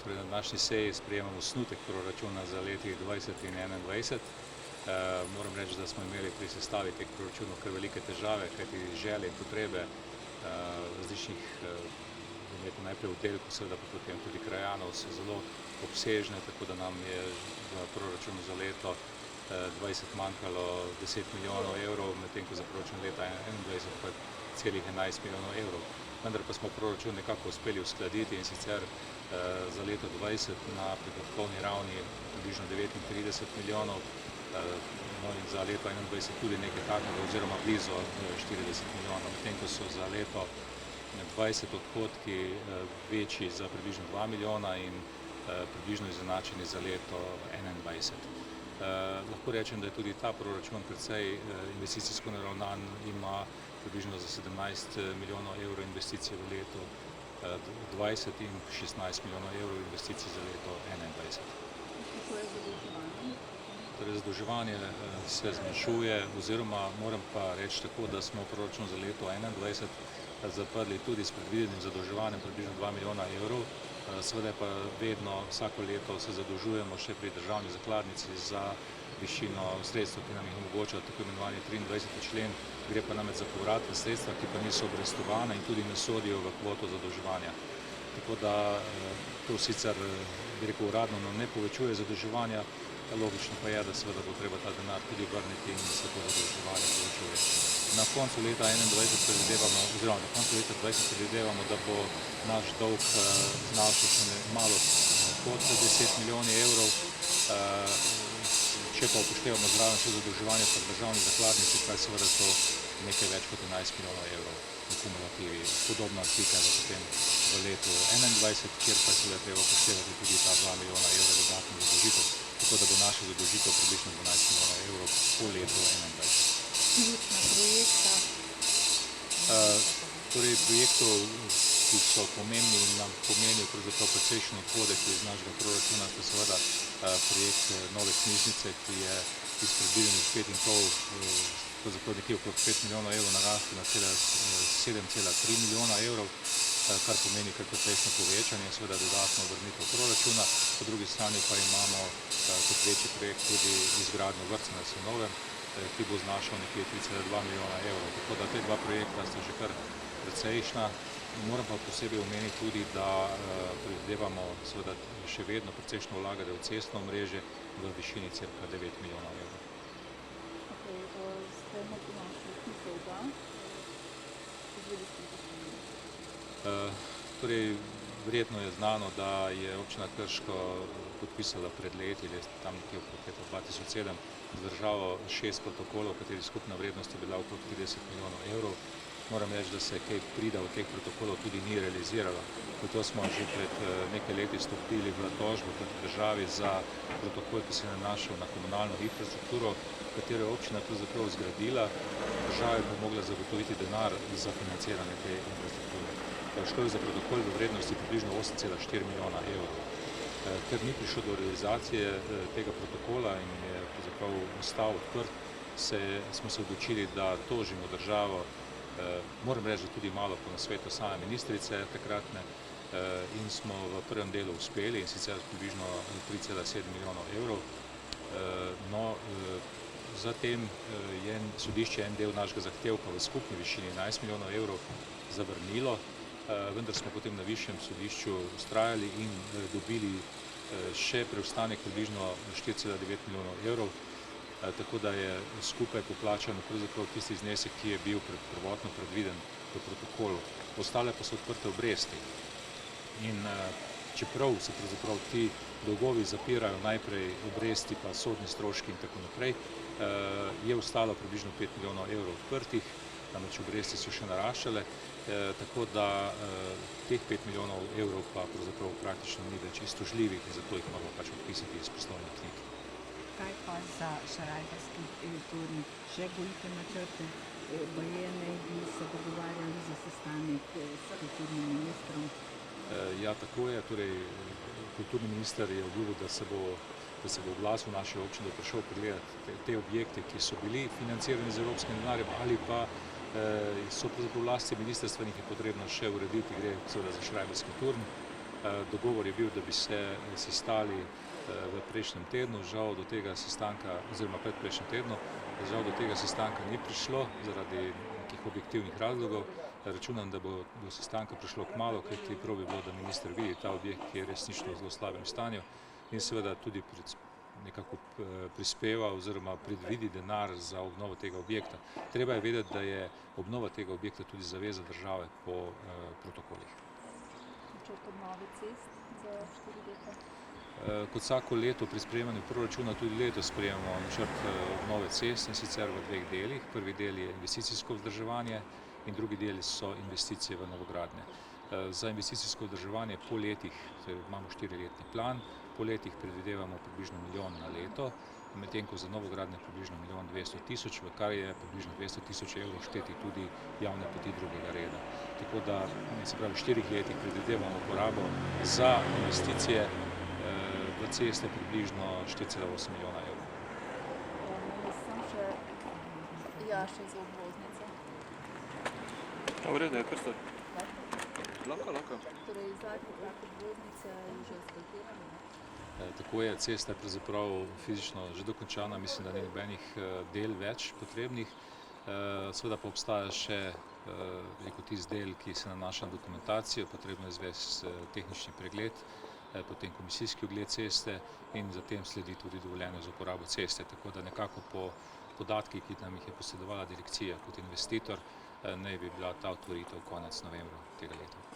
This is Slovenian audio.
Torej, na današnji seji sprejemamo osnutek proračuna za leti 2020 in 2021. Moram reči, da smo imeli pri sestavi teh proračunov kar velike težave, kajti želje in potrebe različnih, najprej oddelkov, seveda pa potem tudi krajanov so zelo obsežne, tako da nam je v proračunu za leto 2020 manjkalo 10 milijonov evrov, medtem ko za proračun leta 2021 pa celih 11 milijonov evrov. Vendar pa smo proračun nekako uspeli uskladiti, in sicer za leto 2020 na prihodkovni ravni približno 39 milijonov, in za leto 2021 tudi nekaj takega oziroma blizu 40 milijonov, medtem ko so za leto 2020 odhodki večji za približno 2 milijona in približno izenačeni za leto 2021. Lahko rečem, da je tudi ta proračun precej investicijsko naravnan, ima približno za 17 milijonov evrov investicij v letu 2020 in 16 milijonov evrov investicij za leto 2021. Kako je zadolževanje? Torej, zadolževanje se zmanjšuje, oziroma moram pa reči tako, da smo proračun za leto 2021 zaprli tudi s predvidenim zadolževanjem približno 2 milijona evrov. Seveda pa vedno, vsako leto se zadolžujemo še pri državni zakladnici za višino sredstev, ki nam jih omogoča tako imenovani 23. člen, gre pa namreč za povratna sredstva, ki pa niso obrestovana in tudi ne sodijo v kvoto zadolževanja. Tako da to sicer, bi rekel, uradno ne povečuje zadolževanja, logično pa je, da seveda bo treba ta denar tudi vrniti in se to zadolževanje povečuje. Na koncu leta 2021 predvidevamo, oziroma na koncu leta 2020 predvidevamo, da bo naš dolg znašal še malo pod 10 milijonov evrov. Če pa upoštevamo zraven še zadolževanje pri državni zakladnici, pa je seveda to nekaj več kot 11 milijonov evrov v kumulativi. Podobna slika je potem v letu 2021, kjer pa je seveda treba upoštevati tudi ta 2 milijona evrov dodatnih zadolžitev, tako da bo naša zadolžitev približno 12 milijonov evrov po letu 2021. Ključna projekta? Torej, projektov, ki so pomembni in nam pomenijo pravzaprav precejšen odhodek iz našega proračuna, sta seveda projekt nove knjižnice, ki je iz predvidenih 5,5, pravzaprav nekje okrog 5 milijonov evrov narastel na 7,3 milijona evrov, kar pomeni kar precejšnje povečanje, seveda dodatno vrnitev proračuna. Po drugi strani pa imamo kot večji projekt tudi izgradnjo vrtca na Senovem, ki bo znašal nekje 3,2 milijona evrov. Tako da te dva projekta sta že kar precejšnja. Moram pa posebej omeniti tudi, da predvidevamo seveda še vedno precejšnjo vlaganje v cestno omrežje v višini cirka 9 milijonov evrov. Ste morda našli smisel, da? Izvedi s tem poslovnim. Torej, verjetno je znano, da je občina Krško podpisala pred leti, tam nekje okrog leta 2007, z državo 6 protokolov, katerih skupna vrednost je bila okrog 30 milijonov evrov. Moram reči, da se kaj prida od teh protokolov tudi ni realiziralo. Zato smo že pred nekaj leti stopili v tožbo proti državi za protokol, ki se je nanašal na komunalno infrastrukturo, katero je občina pravzaprav zgradila, država je pa mogla zagotoviti denar za financiranje te infrastrukture. Šlo je za protokol v vrednosti približno 8,4 milijona evrov. Ker ni prišlo do realizacije tega protokola in je pravzaprav ostal odprt, smo se odločili, da tožimo državo, moram reči, da tudi malo po nasvetu same ministrice takratne, in smo v prvem delu uspeli, in sicer približno 3,7 milijonov evrov. Zatem je sodišče en del našega zahtevka v skupni višini 11 milijonov evrov zavrnilo, vendar smo potem na višjem sodišču vztrajali in dobili še preostanek približno 4,9 milijonov evrov, tako da je skupaj poplačano pravzaprav tisti znesek, ki je bil prvotno predviden v protokolu. Ostale pa so odprte obresti. In čeprav se pravzaprav ti dolgovi zapirajo, najprej obresti pa sodni stroški in tako naprej, je ostalo približno 5 milijonov evrov odprtih, namreč obresti so še naraščale, tako da teh 5 milijonov evrov pa pravzaprav praktično ni več iztožljivih in zato jih moramo pač odpisati iz poslovnih knjig. Kaj pa za Šarajbarski turnik? Še gojite načrte? Baje naj bi se dogovarjali za sestanek s kulturnim ministrom? Ja, tako je. Torej, kulturni minister je obljubil, da se bo oglasil v naši občini, da bo prišel pregledati te objekte, ki so bili financirani z evropskim denarjem ali pa so pravzaprav v lasti ministrstva in jih je potrebno še urediti, gre seveda za Šarajbarski turn. Dogovor je bil, da bi se sestali v prejšnjem tednu, žal do tega sestanka, oziroma predprejšnjem tednu, žal do tega sestanka ni prišlo zaradi nekih objektivnih razlogov. Računam, da bo do sestanka prišlo kmalu, kajti prav bi bilo, da minister vidi ta objekt, ki je resnično v zelo slabem stanju in seveda tudi nekako prispeva oziroma predvidi denar za obnovo tega objekta. Treba je vedeti, da je obnova tega objekta tudi zaveza države po protokolih. Načrt obnove cest za 4 leta? Kot vsako leto pri sprejemanju proračuna tudi letos sprejemamo načrt obnove cest, in sicer v 2 delih. Prvi del je investicijsko vzdrževanje in drugi del so investicije v novogradnje. Za investicijsko vzdrževanje po letih, imamo 4-letni plan, po letih predvidevamo približno 1 milijon na leto, medtem ko za novogradnje približno 1.200.000, v kar je približno 200.000 evrov šteti tudi javne poti drugega reda. Tako da, se pravi, v 4 letih predvidevamo porabo za investicije v ceste približno 4,8 milijona evrov. Sem še Jaša za obvoznice. V redu, je kar stoj. Lahko. Torej, zadnji krak obvoznice je že asfaltiran, ne? Tako je, cesta je pravzaprav fizično že dokončana, mislim, da ni nobenih del več potrebnih. Seveda pa obstaja še tisti del, ki se nanaša na dokumentacijo, potrebno je izvesti tehnični pregled, potem komisijski ogled ceste in zatem sledi tudi dovoljenje za uporabo ceste. Tako da nekako po podatkih, ki nam jih je posredovala direkcija kot investitor, naj bi bila ta otvoritev konec novembra tega leta.